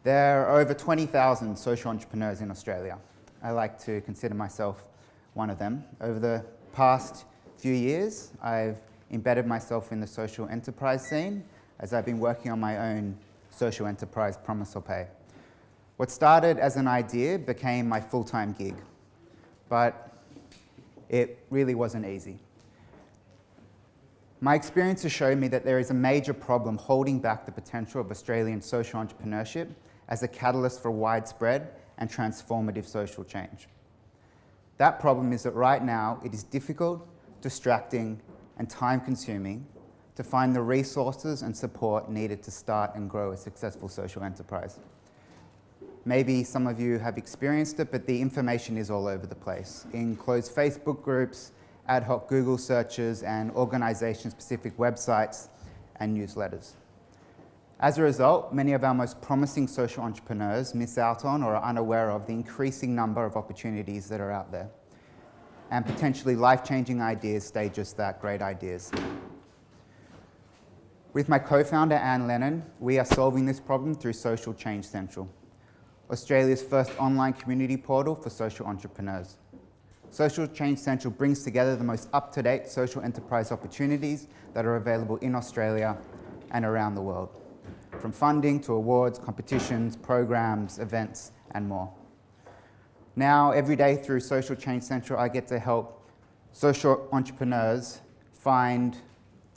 There are over 20,000 social entrepreneurs in Australia. I like to consider myself one of them. Over the past few years, I've embedded myself in the social enterprise scene as I've been working on my own social enterprise, Promise or Pay. What started as an idea became my full-time gig, but it really wasn't easy. My experience has shown me that there is a major problem holding back the potential of Australian social entrepreneurship as a catalyst for widespread and transformative social change. That problem is that right now it is difficult, distracting, and time-consuming to find the resources and support needed to start and grow a successful social enterprise. Maybe some of you have experienced it, but the information is all over the place, in closed Facebook groups, ad hoc Google searches, and organization-specific websites and newsletters. As a result, many of our most promising social entrepreneurs miss out on or are unaware of the increasing number of opportunities that are out there. And potentially life-changing ideas stay just that, great ideas. With my co-founder, Anne Lennon, we are solving this problem through Social Change Central, Australia's first online community portal for social entrepreneurs. Social Change Central brings together the most up-to-date social enterprise opportunities that are available in Australia and around the world, from funding to awards, competitions, programs, events, and more. Now, every day through Social Change Central, I get to help social entrepreneurs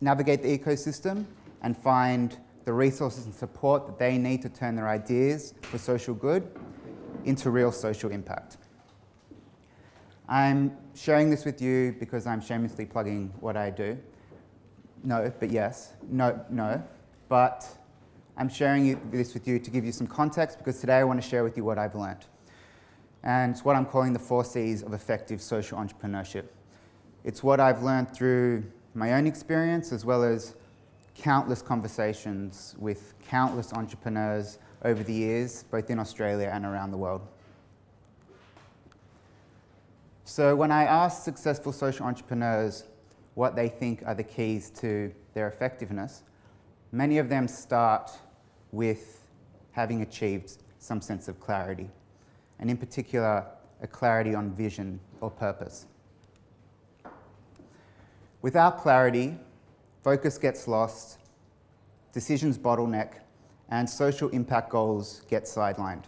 navigate the ecosystem and find the resources and support that they need to turn their ideas for social good into real social impact. I'm sharing this with you because I'm shamelessly plugging what I do. No, but yes. No. But I'm sharing this with you to give you some context because today I want to share with you what I've learned. And it's what I'm calling the 4 C's of effective social entrepreneurship. It's what I've learned through my own experience as well as countless conversations with countless entrepreneurs over the years, both in Australia and around the world. So when I ask successful social entrepreneurs what they think are the keys to their effectiveness, many of them start with having achieved some sense of clarity, and in particular, a clarity on vision or purpose. Without clarity, focus gets lost, decisions bottleneck, and social impact goals get sidelined.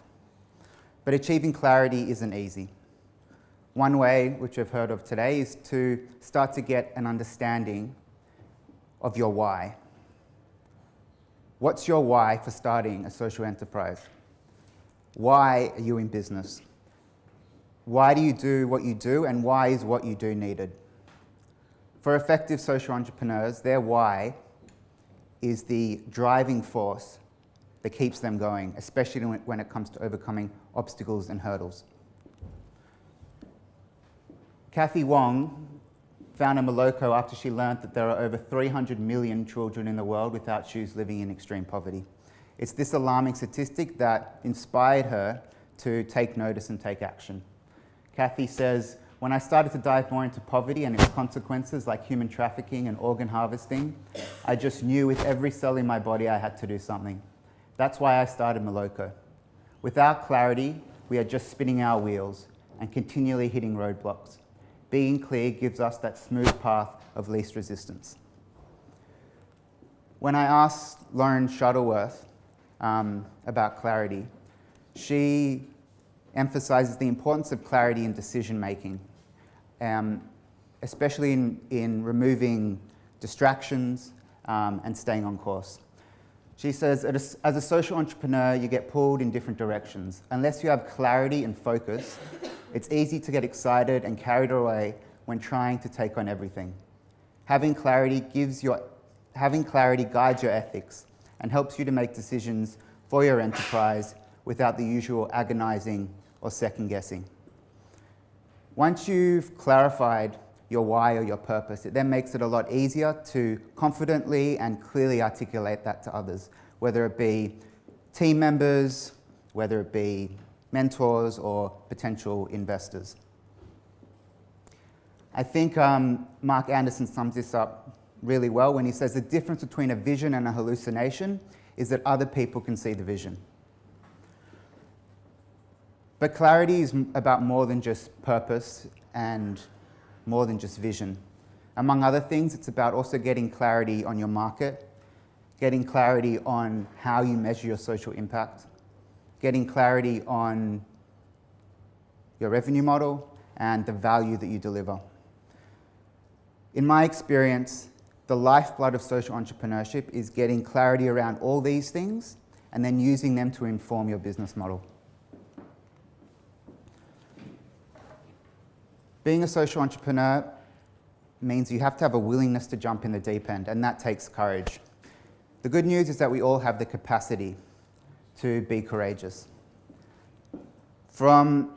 But achieving clarity isn't easy. One way, which I've heard of today, is to start to get an understanding of your why. What's your why for starting a social enterprise? Why are you in business? Why do you do what you do, and why is what you do needed? For effective social entrepreneurs, their why is the driving force that keeps them going, especially when it comes to overcoming obstacles and hurdles. Kathy Wong founded Moloko after she learned that there are over 300 million children in the world without shoes living in extreme poverty. It's this alarming statistic that inspired her to take notice and take action. Kathy says, "When I started to dive more into poverty and its consequences like human trafficking and organ harvesting, I just knew with every cell in my body I had to do something. That's why I started Moloko. Without clarity, we are just spinning our wheels and continually hitting roadblocks. Being clear gives us that smooth path of least resistance." When I asked Lauren Shuttleworth about clarity, she emphasizes the importance of clarity in decision making, especially in removing distractions and staying on course. She says, as a social entrepreneur, you get pulled in different directions. Unless you have clarity and focus, it's easy to get excited and carried away when trying to take on everything. Having clarity guides your ethics and helps you to make decisions for your enterprise without the usual agonizing or second guessing. Once you've clarified your why or your purpose, it then makes it a lot easier to confidently and clearly articulate that to others, whether it be team members, whether it be mentors or potential investors. I think Mark Anderson sums this up really well when he says the difference between a vision and a hallucination is that other people can see the vision. But clarity is about more than just purpose and more than just vision. Among other things, it's about also getting clarity on your market, getting clarity on how you measure your social impact, getting clarity on your revenue model and the value that you deliver. In my experience, the lifeblood of social entrepreneurship is getting clarity around all these things and then using them to inform your business model. Being a social entrepreneur means you have to have a willingness to jump in the deep end, and that takes courage. The good news is that we all have the capacity to be courageous. Believe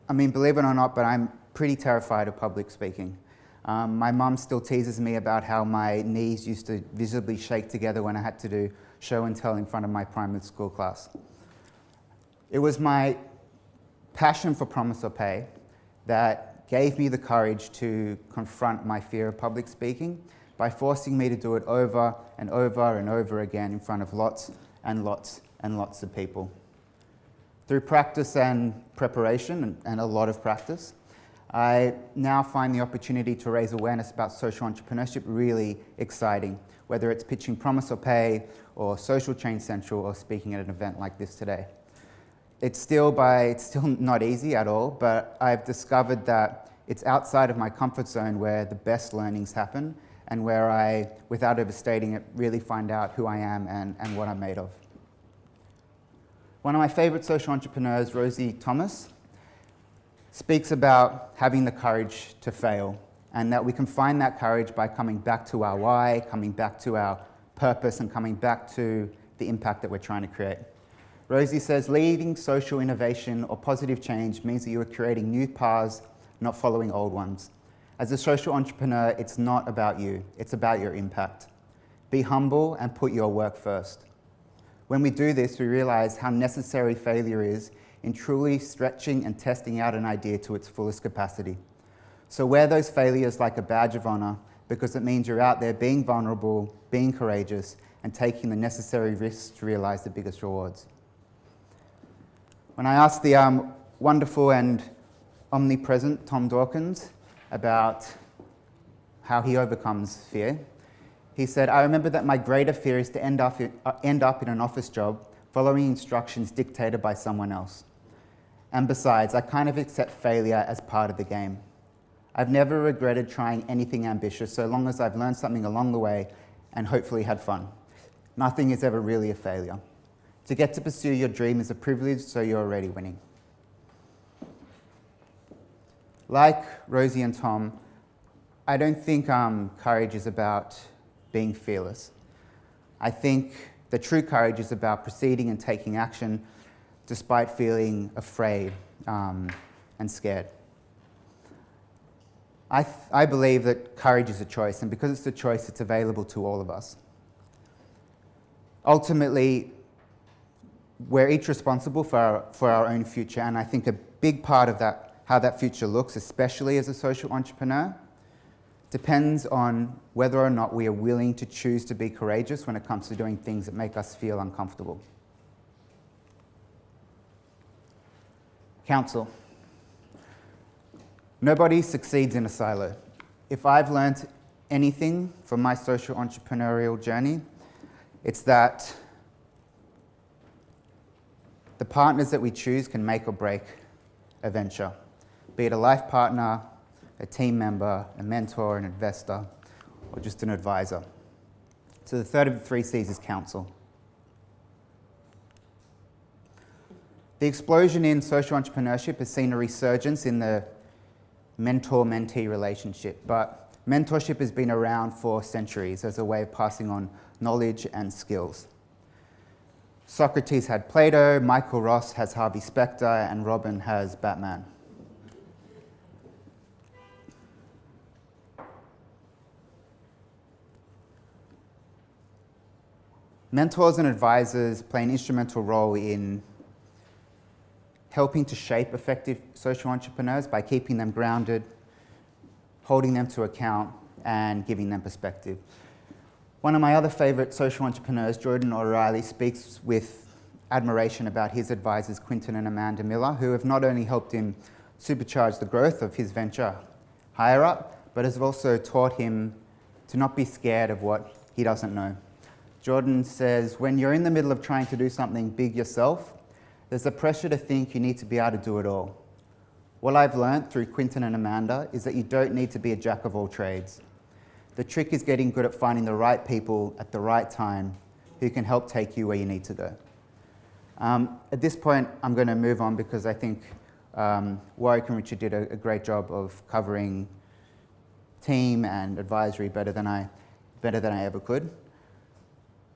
it or not, but I'm pretty terrified of public speaking. My mum still teases me about how my knees used to visibly shake together when I had to do show and tell in front of my primary school class. It was my passion for promise or pay that gave me the courage to confront my fear of public speaking by forcing me to do it over and over and over again in front of lots and lots and lots of people. Through practice and preparation, and a lot of practice, I now find the opportunity to raise awareness about social entrepreneurship really exciting, whether it's pitching Promise or Pay or Social Change Central or speaking at an event like this today. It's still not easy at all, but I've discovered that it's outside of my comfort zone where the best learnings happen and where I, without overstating it, really find out who I am and what I'm made of. One of my favorite social entrepreneurs, Rosie Thomas, speaks about having the courage to fail, and that we can find that courage by coming back to our why, coming back to our purpose, and coming back to the impact that we're trying to create. Rosie says, leading social innovation or positive change means that you are creating new paths, not following old ones. As a social entrepreneur, it's not about you, it's about your impact. Be humble and put your work first. When we do this, we realize how necessary failure is in truly stretching and testing out an idea to its fullest capacity. So wear those failures like a badge of honor, because it means you're out there being vulnerable, being courageous, and taking the necessary risks to realize the biggest rewards. When I asked the wonderful and omnipresent Tom Dawkins about how he overcomes fear, he said, "I remember that my greater fear is to end up in an office job following instructions dictated by someone else. And besides, I kind of accept failure as part of the game. I've never regretted trying anything ambitious so long as I've learned something along the way and hopefully had fun. Nothing is ever really a failure. To get to pursue your dream is a privilege, so you're already winning." Like Rosie and Tom, I don't think courage is about being fearless. I think the true courage is about proceeding and taking action despite feeling afraid and scared. I believe that courage is a choice, and because it's a choice, it's available to all of us. Ultimately, we're each responsible for our own future, and I think a big part of that, how that future looks, especially as a social entrepreneur, depends on whether or not we are willing to choose to be courageous when it comes to doing things that make us feel uncomfortable. Counsel. Nobody succeeds in a silo. If I've learned anything from my social entrepreneurial journey, it's that the partners that we choose can make or break a venture, be it a life partner, a team member, a mentor, an investor, or just an advisor. So the third of the 3 C's is counsel. The explosion in social entrepreneurship has seen a resurgence in the mentor-mentee relationship, but mentorship has been around for centuries as a way of passing on knowledge and skills. Socrates had Plato, Michael Ross has Harvey Specter, and Robin has Batman. Mentors and advisors play an instrumental role in helping to shape effective social entrepreneurs by keeping them grounded, holding them to account, and giving them perspective. One of my other favorite social entrepreneurs, Jordan O'Reilly, speaks with admiration about his advisors, Quinton and Amanda Miller, who have not only helped him supercharge the growth of his venture higher up, but has also taught him to not be scared of what he doesn't know. Jordan says, when you're in the middle of trying to do something big yourself, there's a pressure to think you need to be able to do it all. What I've learned through Quinton and Amanda is that you don't need to be a jack of all trades. The trick is getting good at finding the right people at the right time who can help take you where you need to go. At this point, I'm going to move on because I think Warwick and Richard did a great job of covering team and advisory better than I ever could.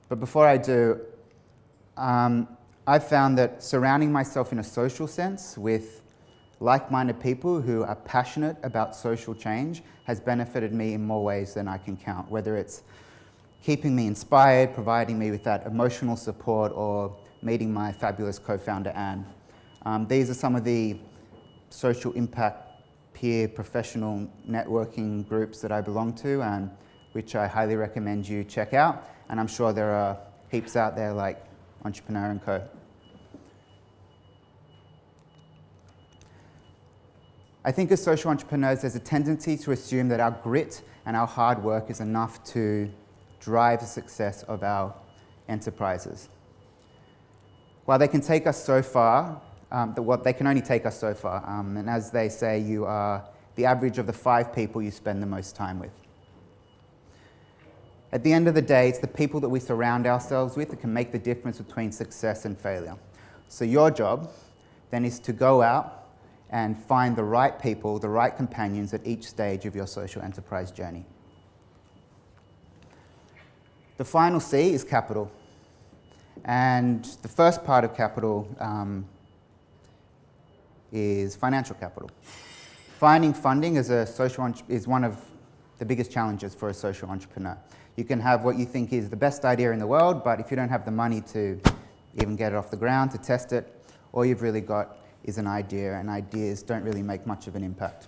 But before I do, I've found that surrounding myself in a social sense with like-minded people who are passionate about social change has benefited me in more ways than I can count, whether it's keeping me inspired, providing me with that emotional support, or meeting my fabulous co-founder, Anne. These are some of the social impact peer professional networking groups that I belong to, and which I highly recommend you check out. And I'm sure there are heaps out there like Entrepreneur & Co. I think as social entrepreneurs, there's a tendency to assume that our grit and our hard work is enough to drive the success of our enterprises. While they can take us so far, they can only take us so far. And as they say, you are the average of the 5 people you spend the most time with. At the end of the day, it's the people that we surround ourselves with that can make the difference between success and failure. So your job then is to go out and find the right people, the right companions at each stage of your social enterprise journey. The final C is capital. And the first part of capital is financial capital. Finding funding as a is one of the biggest challenges for a social entrepreneur. You can have what you think is the best idea in the world, but if you don't have the money to even get it off the ground, to test it, all you've really got is an idea, and ideas don't really make much of an impact.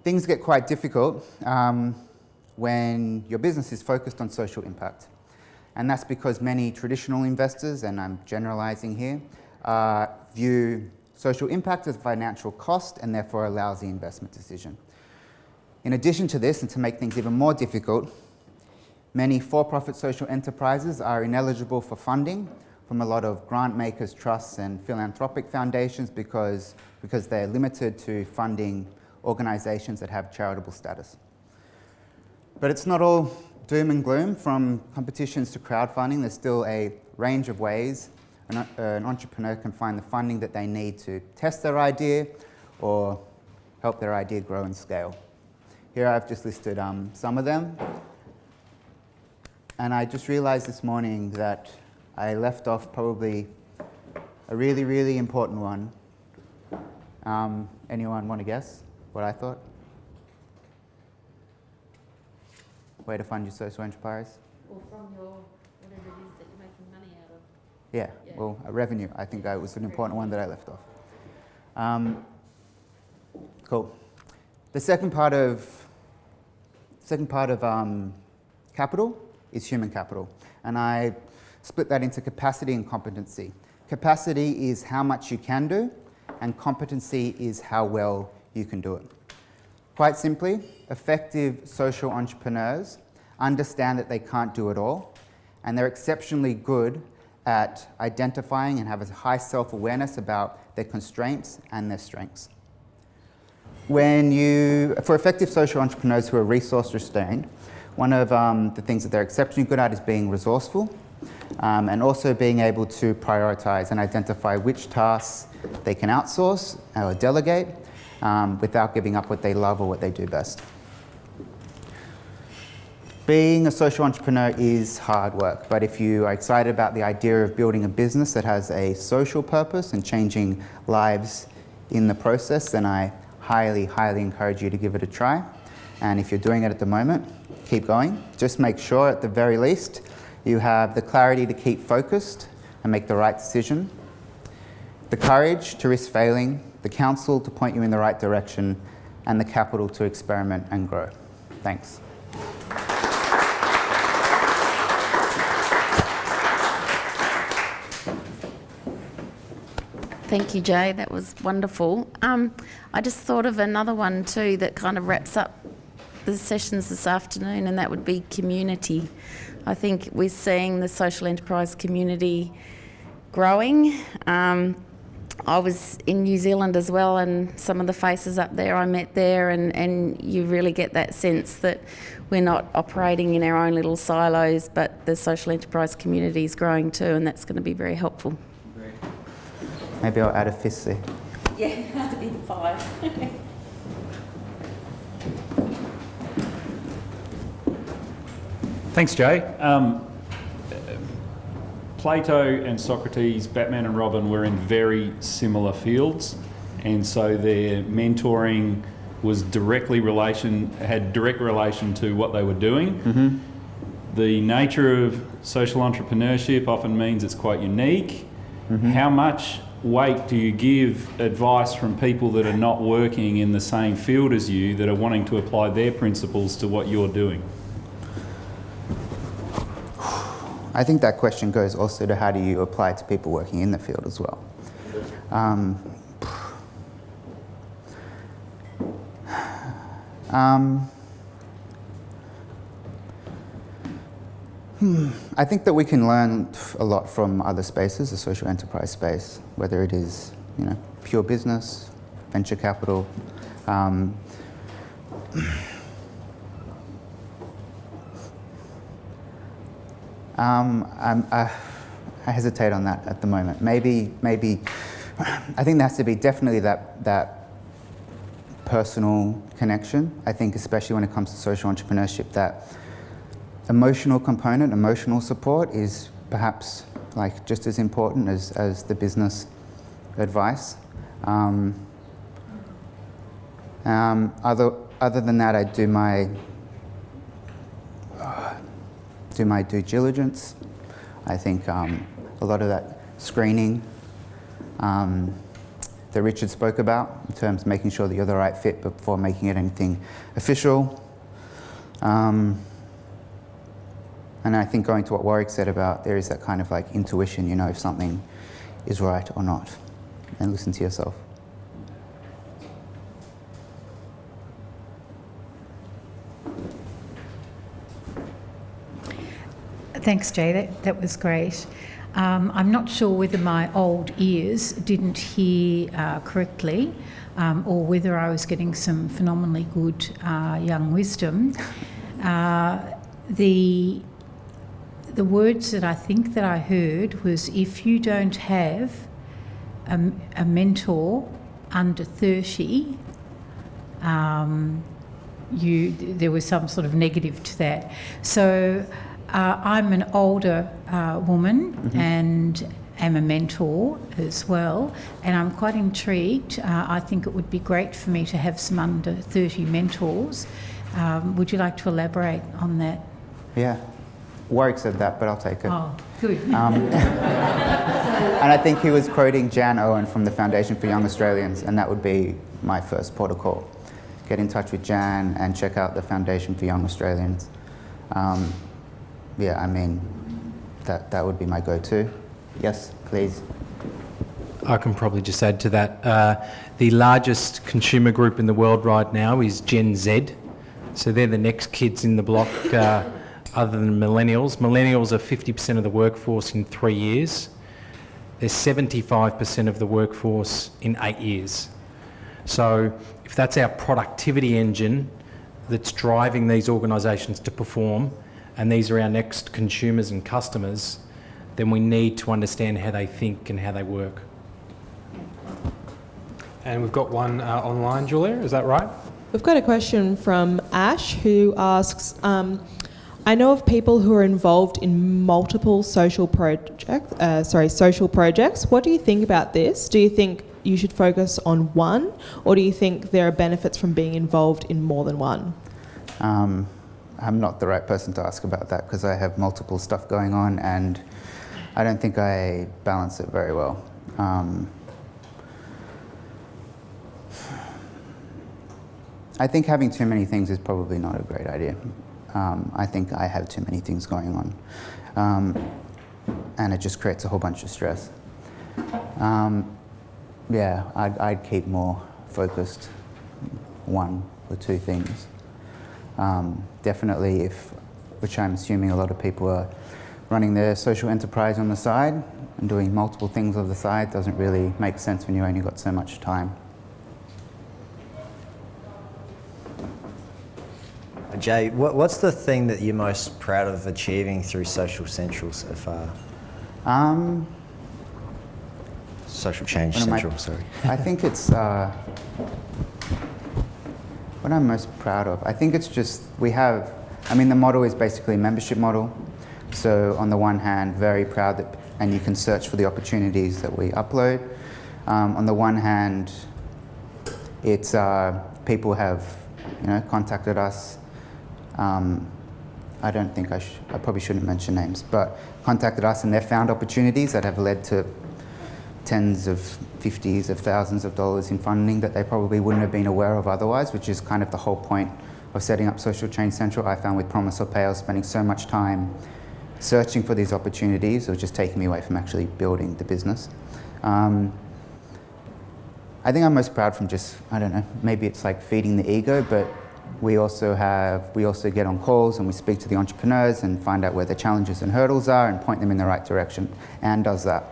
Things get quite difficult when your business is focused on social impact. And that's because many traditional investors, and I'm generalizing here, view social impact as a financial cost and therefore a lousy investment decision. In addition to this, and to make things even more difficult, many for-profit social enterprises are ineligible for funding from a lot of grant makers, trusts, and philanthropic foundations because they're limited to funding organizations that have charitable status. But it's not all doom and gloom. From competitions to crowdfunding, there's still a range of ways an entrepreneur can find the funding that they need to test their idea or help their idea grow and scale. Here I've just listed some of them. And I just realized this morning that I left off probably a really, really important one. Anyone want to guess what I thought? Way to fund your social enterprise? Or from your, whatever it is that you're making money out of. Yeah. Well, revenue. I think that was an important one that I left off. Cool. The second part of capital is human capital. And I split that into capacity and competency. Capacity is how much you can do, and competency is how well you can do it. Quite simply, effective social entrepreneurs understand that they can't do it all, and they're exceptionally good at identifying and have a high self-awareness about their constraints and their strengths. For effective social entrepreneurs who are resource-restrained, one of the things that they're exceptionally good at is being resourceful, and also being able to prioritize and identify which tasks they can outsource or delegate without giving up what they love or what they do best. Being a social entrepreneur is hard work, but if you are excited about the idea of building a business that has a social purpose and changing lives in the process, then I highly, highly encourage you to give it a try. And if you're doing it at the moment, keep going. Just make sure at the very least you have the clarity to keep focused and make the right decision, the courage to risk failing, the counsel to point you in the right direction, and the capital to experiment and grow. Thanks. Thank you, Jay. That was wonderful. I just thought of another one too that kind of wraps up the sessions this afternoon, and that would be community. I think we're seeing the social enterprise community growing. I was in New Zealand as well, and some of the faces up there I met there, and you really get that sense that we're not operating in our own little silos, but the social enterprise community is growing too, and that's going to be very helpful. Maybe I'll add a fist there. Yeah, it has to be the 5. Thanks, Jay. Plato and Socrates, Batman and Robin were in very similar fields, and so their mentoring was had direct relation to what they were doing. Mm-hmm. The nature of social entrepreneurship often means it's quite unique. Mm-hmm. How much weight do you give advice from people that are not working in the same field as you, that are wanting to apply their principles to what you're doing? I think that question goes also to how do you apply it to people working in the field as well. I think that we can learn a lot from other spaces, the social enterprise space, whether it is, pure business, venture capital. I hesitate on that at the moment. Maybe. I think there has to be definitely that personal connection. I think especially when it comes to social entrepreneurship, that emotional component, emotional support is perhaps like just as important as the business advice. Other than that, I do my due diligence. I think a lot of that screening that Richard spoke about, in terms of making sure that you're the right fit before making it anything official. And I think going to what Warwick said about, there is that kind of like intuition, if something is right or not, and listen to yourself. Thanks, Jay. That was great. I'm not sure whether my old ears didn't hear correctly, or whether I was getting some phenomenally good young wisdom. The words that I think that I heard was, if you don't have a mentor under 30, there was some sort of negative to that. So I'm an older woman, mm-hmm. and am a mentor as well, and I'm quite intrigued. I think it would be great for me to have some under 30 mentors. Would you like to elaborate on that? Yeah. Warwick said that, but I'll take it. Oh, good. And I think he was quoting Jan Owen from the Foundation for Young Australians, and that would be my first protocol. Get in touch with Jan and check out the Foundation for Young Australians. That would be my go-to. Yes, please. I can probably just add to that. The largest consumer group in the world right now is Gen Z. So they're the next kids in the block, other than millennials. Millennials are 50% of the workforce in 3 years. They're 75% of the workforce in 8 years. So if that's our productivity engine that's driving these organisations to perform, and these are our next consumers and customers, then we need to understand how they think and how they work. And we've got one online, Julia, is that right? We've got a question from Ash, who asks, I know of people who are involved in multiple social projects. What do you think about this? Do you think you should focus on one, or do you think there are benefits from being involved in more than one? I'm not the right person to ask about that, because I have multiple stuff going on and I don't think I balance it very well. I think having too many things is probably not a great idea. I think I have too many things going on, and it just creates a whole bunch of stress. yeah, I'd keep more focused one or two things. Definitely, which I'm assuming a lot of people are running their social enterprise on the side and doing multiple things on the side, doesn't really make sense when you only got so much time. Jay, what's the thing that you're most proud of achieving through Social Central so far? Social Change Central, sorry. I think it's what I'm most proud of. I think it's just the model is basically a membership model. So on the one hand, very proud that, and you can search for the opportunities that we upload. On the one hand, it's people have contacted us. I don't think I probably shouldn't mention names, but contacted us and they've found opportunities that have led to tens of fifties of thousands of dollars in funding that they probably wouldn't have been aware of otherwise, which is kind of the whole point of setting up Social Change Central. I found with Promise or Pay, I was spending so much time searching for these opportunities, it was just taking me away from actually building the business. I think I'm most proud from just, I don't know, maybe it's like feeding the ego, but we also get on calls and we speak to the entrepreneurs and find out where the challenges and hurdles are and point them in the right direction. Anne does that.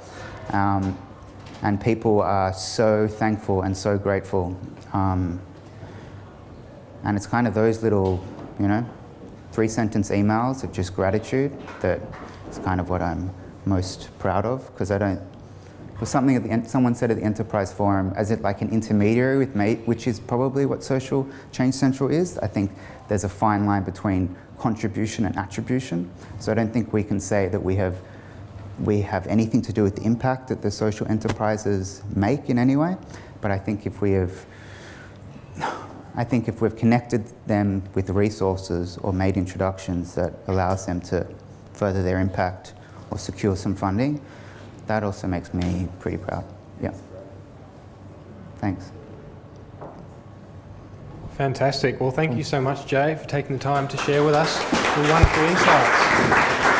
And people are so thankful and so grateful. And it's kind of those little, 3-sentence emails of just gratitude that is kind of what I'm most proud of, because something at the end, someone said at the Enterprise Forum, as it like an intermediary with me, which is probably what Social Change Central is. I think there's a fine line between contribution and attribution. So I don't think we can say that we have anything to do with the impact that the social enterprises make in any way. But I think if we've connected them with resources or made introductions that allows them to further their impact or secure some funding, that also makes me pretty proud. Yeah. Thanks. Fantastic. Well, thank you so much, Jay, for taking the time to share with us your wonderful insights.